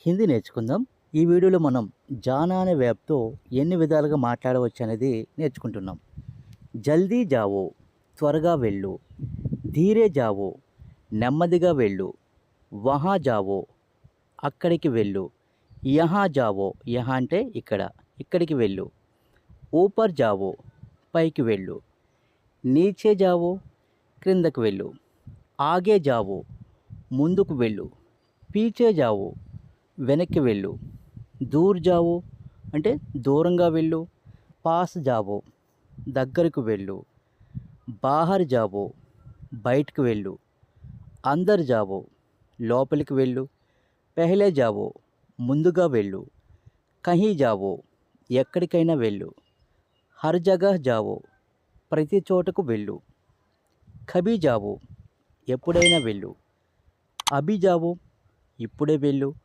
హిందీ నేర్చుకుందాం. ఈ వీడియోలో మనం జానా అనే వెర్బ్‌తో ఎన్ని విధాలుగా మాట్లాడవచ్చు అనేది నేర్చుకుంటున్నాం. జల్దీ జావో త్వరగా వెళ్ళు. ధీరే జావో నెమ్మదిగా వెళ్ళు. వహా జావో అక్కడికి వెళ్ళు. యహా జావో యహా అంటే ఇక్కడ, ఇక్కడికి వెళ్ళు. ఊపర్ జావో పైకి వెళ్ళు. నీచే జావో క్రిందకు వెళ్ళు. ఆగే జావో ముందుకు వెళ్ళు. పీచే జావో వెనక్కి వెళ్ళు. దూర్ జావో అంటే దూరంగా వెళ్ళు. పాస్ జావో దగ్గరకు వెళ్ళు. బాహర్ జావో బయటకు వెళ్ళు. అందర్ జావో లోపలికి వెళ్ళు. పెహలే జావో ముందుగా వెళ్ళు. కహీ జావో ఎక్కడికైనా వెళ్ళు. హర్ జగహ్ జావో ప్రతి చోటకు వెళ్ళు. కభీ జావో ఎప్పుడైనా వెళ్ళు. అభి జావో ఇప్పుడే వెళ్ళు.